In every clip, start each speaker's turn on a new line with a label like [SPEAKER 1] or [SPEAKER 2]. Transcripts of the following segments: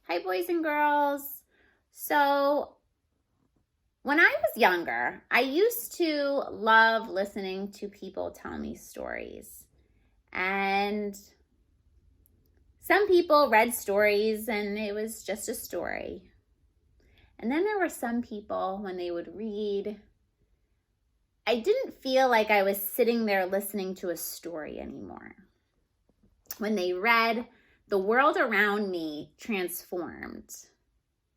[SPEAKER 1] Hi, boys and girls. So, when I was younger, I used to love listening to people tell me stories. And some people read stories and it was just a story. And then there were some people, when they would read, I didn't feel like I was sitting there listening to a story anymore. When they read, the world around me transformed.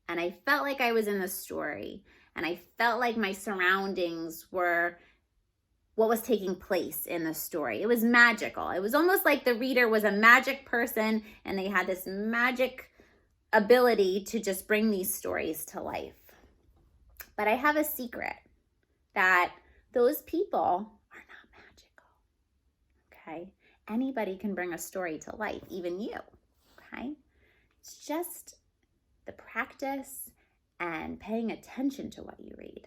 [SPEAKER 1] And I felt like I was in the story. And I felt like my surroundings were what was taking place in the story. It was magical. It was almost like the reader was a magic person and they had this magic ability to just bring these stories to life. But I have a secret that those people are not magical. Okay? Anybody can bring a story to life, even you. Okay? It's just the practice and paying attention to what you read.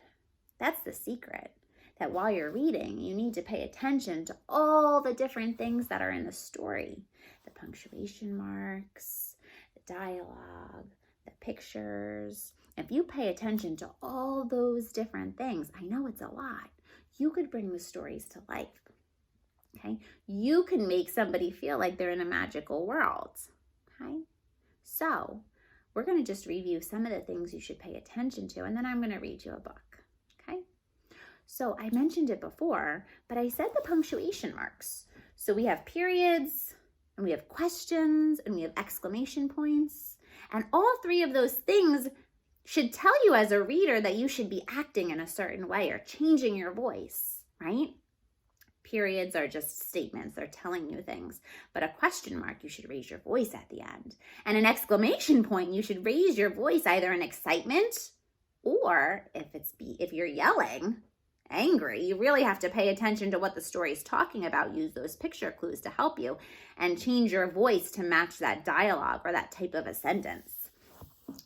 [SPEAKER 1] That's the secret, that while you're reading, you need to pay attention to all the different things that are in the story. The punctuation marks, the dialogue, the pictures. If you pay attention to all those different things, I know it's a lot, you could bring the stories to life. Okay? You can make somebody feel like they're in a magical world. Okay? So, we're going to just review some of the things you should pay attention to, and then I'm going to read you a book, okay? So I mentioned it before, but I said the punctuation marks. So we have periods, and we have questions, and we have exclamation points, and all three of those things should tell you as a reader that you should be acting in a certain way or changing your voice, right? Periods are just statements. They're telling you things. But a question mark, you should raise your voice at the end. And an exclamation point, you should raise your voice either in excitement or if you're yelling, angry, you really have to pay attention to what the story is talking about. Use those picture clues to help you and change your voice to match that dialogue or that type of a sentence.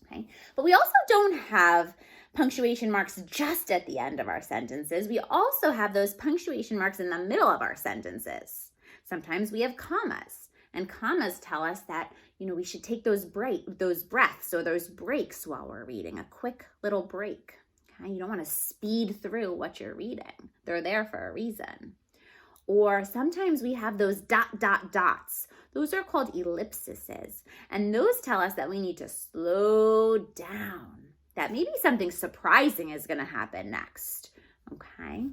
[SPEAKER 1] Okay? But we also don't have punctuation marks just at the end of our sentences. We also have those punctuation marks in the middle of our sentences. Sometimes we have commas, and commas tell us that, we should take those breaths or those breaks while we're reading, a quick little break. Okay? You don't want to speed through what you're reading. They're there for a reason. Or sometimes we have those ... dots. Those are called ellipses, and those tell us that we need to slow down, that maybe something surprising is going to happen next. Okay.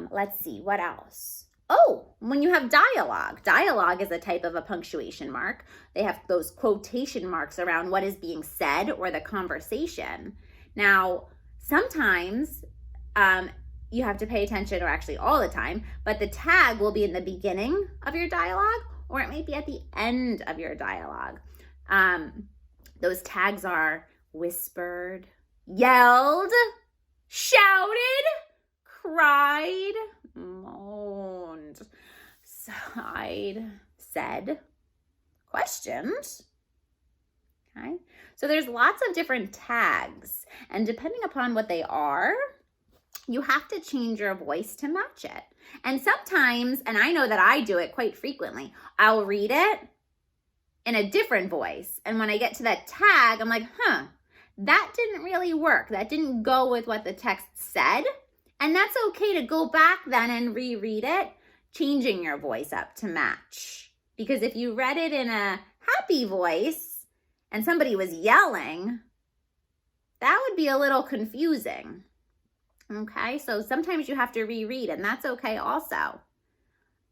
[SPEAKER 1] Let's see, what else? Oh, when you have dialogue is a type of a punctuation mark. They have those quotation marks around what is being said or the conversation. Now, sometimes you have to pay attention, or actually all the time, but the tag will be in the beginning of your dialogue, or it might be at the end of your dialogue. Those tags are whispered, yelled, shouted, cried, moaned, sighed, said, questioned. Okay? So there's lots of different tags, and depending upon what they are, you have to change your voice to match it. And sometimes, and I know that I do it quite frequently, I'll read it in a different voice. And when I get to that tag, I'm like, that didn't really work. That didn't go with what the text said. And that's okay to go back then and reread it, changing your voice up to match. Because if you read it in a happy voice and somebody was yelling, that would be a little confusing. Okay, so sometimes you have to reread, and that's okay also.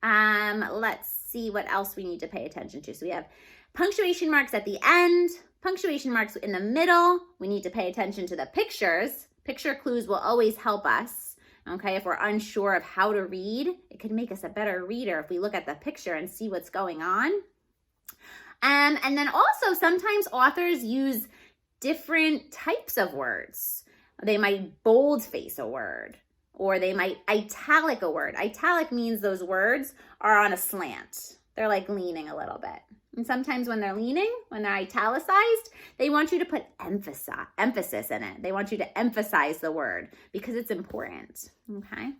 [SPEAKER 1] Let's see what else we need to pay attention to. So we have punctuation marks at the end, punctuation marks in the middle. We need to pay attention to the pictures. Picture clues will always help us. Okay, if we're unsure of how to read, it could make us a better reader if we look at the picture and see what's going on. And then also sometimes authors use different types of words. They might boldface a word, or they might italic a word. Italic means those words are on a slant. They're like leaning a little bit. And sometimes when they're leaning, when they're italicized, they want you to put emphasis in it. They want you to emphasize the word because it's important, okay?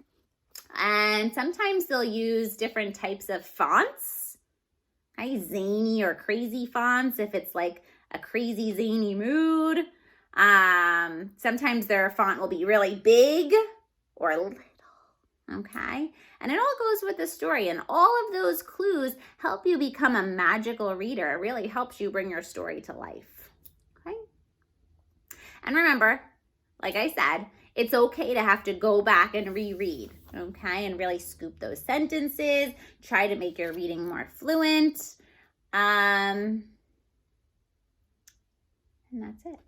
[SPEAKER 1] And sometimes they'll use different types of fonts Okay, zany or crazy fonts if it's like a crazy zany mood. Sometimes their font will be really big or little. Okay, and it all goes with the story, and all of those clues help you become a magical reader. It really helps you bring your story to life. Okay, and remember, like I said, it's okay to have to go back and reread, okay, and really scoop those sentences, try to make your reading more fluent, and that's it.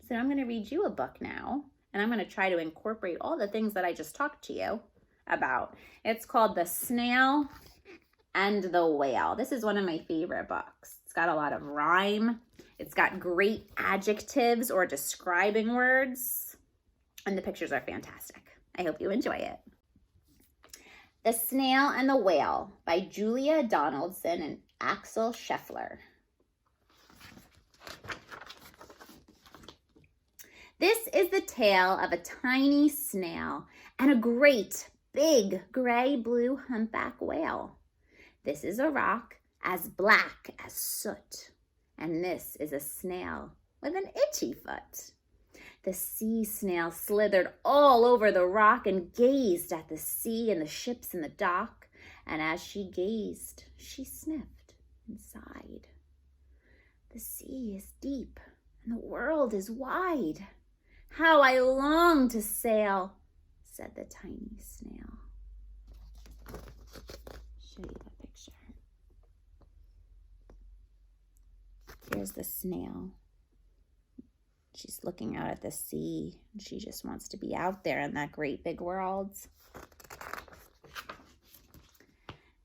[SPEAKER 1] So I'm going to read you a book now, and I'm going to try to incorporate all the things that I just talked to you about. It's called The Snail and the Whale. This is one of my favorite books. It's got a lot of rhyme. It's got great adjectives or describing words, and the pictures are fantastic. I hope you enjoy it. The Snail and the Whale by Julia Donaldson and Axel Scheffler. This is the tale of a tiny snail and a great big gray-blue humpback whale. This is a rock as black as soot, and this is a snail with an itchy foot. The sea snail slithered all over the rock and gazed at the sea and the ships in the dock, and as she gazed, she sniffed and sighed. The sea is deep and the world is wide. How I long to sail, said the tiny snail. Show you that picture. Here's the snail. She's looking out at the sea, and she just wants to be out there in that great big world.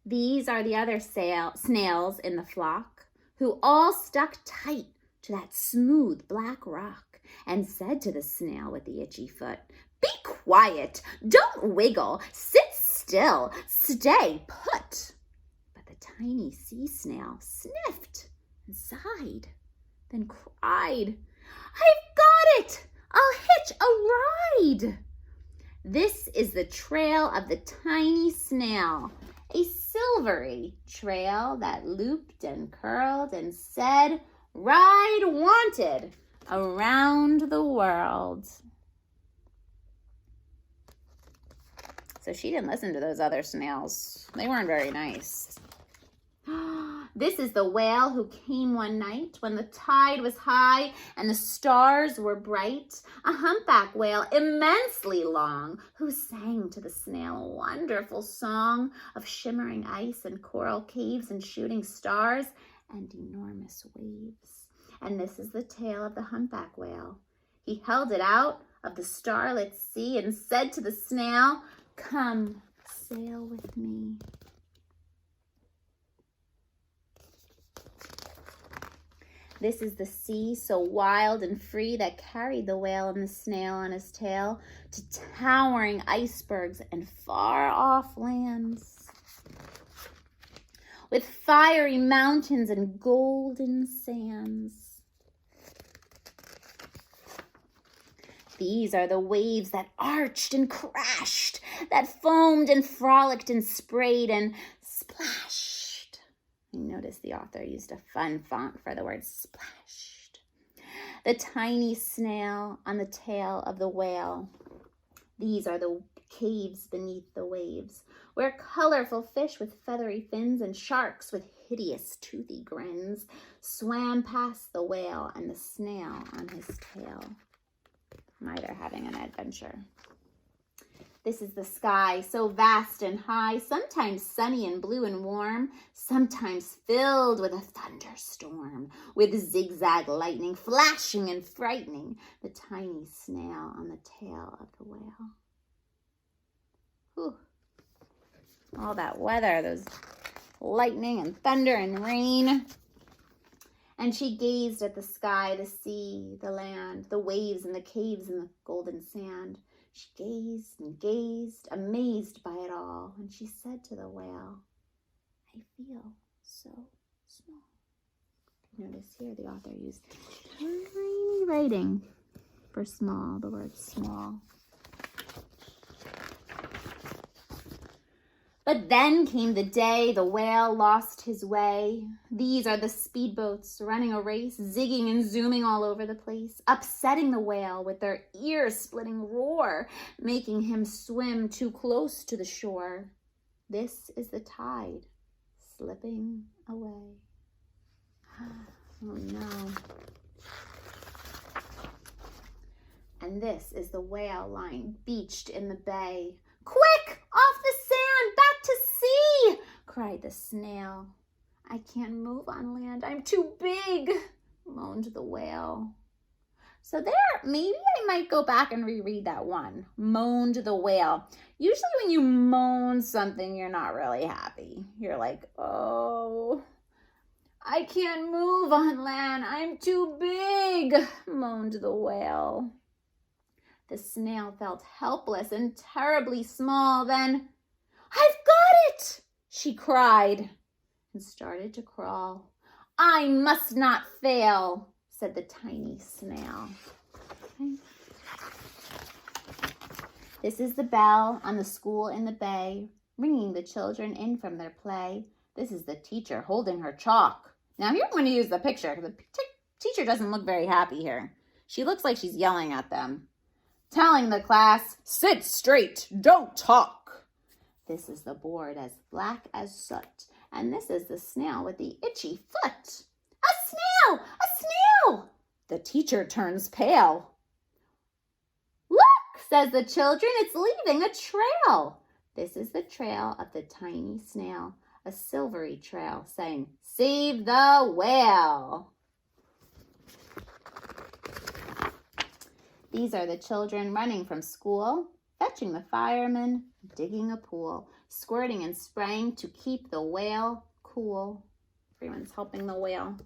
[SPEAKER 1] These are the other snails in the flock, who all stuck tight to that smooth black rock and said to the snail with the itchy foot, "Be quiet, don't wiggle, sit still, stay put." But the tiny sea snail sniffed and sighed, then cried, "I've got it! I'll hitch a ride!" This is the trail of the tiny snail, a silvery trail that looped and curled and said, "Ride wanted," around the world. So she didn't listen to those other snails. They weren't very nice. This is the whale who came one night when the tide was high and the stars were bright, a humpback whale immensely long, who sang to the snail a wonderful song of shimmering ice and coral caves and shooting stars and enormous waves. And this is the tale of the humpback whale. He held it out of the starlit sea and said to the snail, "Come, sail with me." This is the sea so wild and free that carried the whale and the snail on his tail to towering icebergs and far-off lands, with fiery mountains and golden sands. These are the waves that arched and crashed, that foamed and frolicked and sprayed and splashed. I noticed the author used a fun font for the word splashed. The tiny snail on the tail of the whale. These are the caves beneath the waves, where colorful fish with feathery fins and sharks with hideous toothy grins swam past the whale and the snail on his tail. They're having an adventure. This is the sky, so vast and high, sometimes sunny and blue and warm, sometimes filled with a thunderstorm, with zigzag lightning flashing and frightening the tiny snail on the tail of the whale. Whew. All that weather, those lightning and thunder and rain. And she gazed at the sky, the sea, the land, the waves and the caves and the golden sand. She gazed and gazed, amazed by it all. And she said to the whale, "I feel so small." Notice here the author used tiny writing for small, the word small. But then came the day the whale lost his way. These are the speedboats running a race, zigging and zooming all over the place, upsetting the whale with their ear-splitting roar, making him swim too close to the shore. This is the tide slipping away. Oh no. And this is the whale lying beached in the bay. Quick, off the sand, back to sea, cried the snail. I can't move on land, I'm too big, moaned the whale. So there, maybe I might go back and reread that one, moaned the whale. Usually when you moan something, you're not really happy. You're like, oh, I can't move on land, I'm too big, moaned the whale. The snail felt helpless and terribly small. Then, I've got it, she cried, and started to crawl. I must not fail, said the tiny snail. Okay. This is the bell on the school in the bay, ringing the children in from their play. This is the teacher holding her chalk. Now here I'm going to use the picture. The teacher doesn't look very happy here. She looks like she's yelling at them, telling the class, sit straight, don't talk. This is the board as black as soot, and this is the snail with the itchy foot. A snail! A snail! The teacher turns pale. Look, says the children, it's leaving a trail. This is the trail of the tiny snail, a silvery trail saying, save the whale. These are the children running from school, fetching the firemen, digging a pool, squirting and spraying to keep the whale cool. Everyone's helping the whale.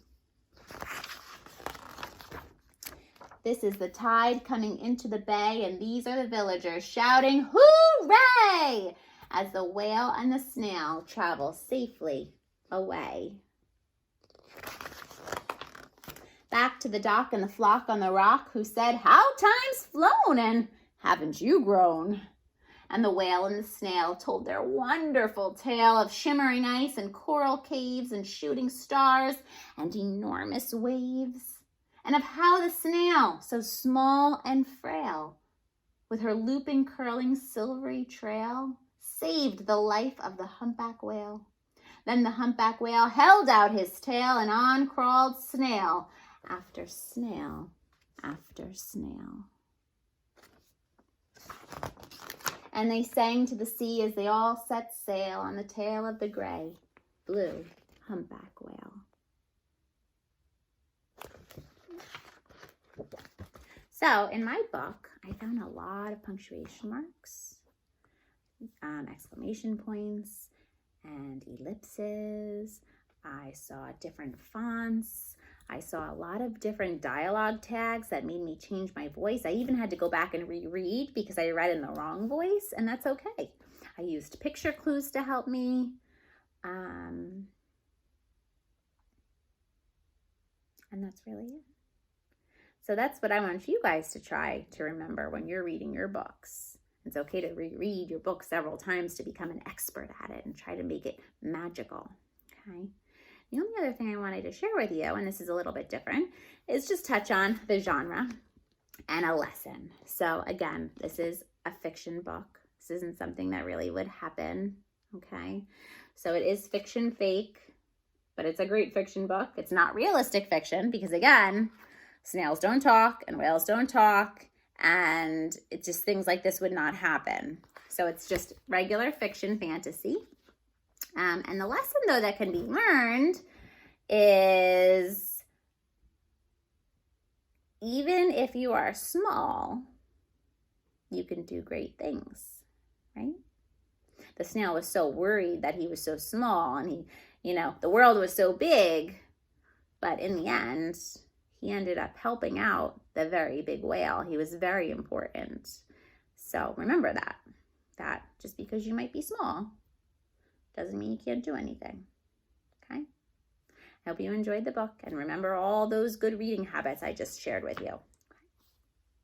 [SPEAKER 1] This is the tide coming into the bay, and these are the villagers shouting, hooray! As the whale and the snail travel safely away. Back to the dock and the flock on the rock, who said, how time's flown, and haven't you grown? And the whale and the snail told their wonderful tale of shimmering ice and coral caves and shooting stars and enormous waves, and of how the snail, so small and frail, with her looping, curling, silvery trail, saved the life of the humpback whale. Then the humpback whale held out his tail, and on crawled snail after snail after snail. And they sang to the sea as they all set sail on the tail of the gray, blue humpback whale. So in my book, I found a lot of punctuation marks, exclamation points, and ellipses. I saw different fonts. I saw a lot of different dialogue tags that made me change my voice. I even had to go back and reread because I read in the wrong voice, and that's okay. I used picture clues to help me. And that's really it. So that's what I want you guys to try to remember when you're reading your books. It's okay to reread your book several times to become an expert at it and try to make it magical, okay? The only other thing I wanted to share with you, and this is a little bit different, is just touch on the genre and a lesson. So again, this is a fiction book. This isn't something that really would happen, okay? So it is fiction fake, but it's a great fiction book. It's not realistic fiction because, again, snails don't talk and whales don't talk, and it's just things like this would not happen. So it's just regular fiction fantasy. And the lesson, though, that can be learned is even if you are small, you can do great things, right? The snail was so worried that he was so small and the world was so big, but in the end, he ended up helping out the very big whale. He was very important. So remember that just because you might be small doesn't mean you can't do anything, okay? I hope you enjoyed the book, and remember all those good reading habits I just shared with you.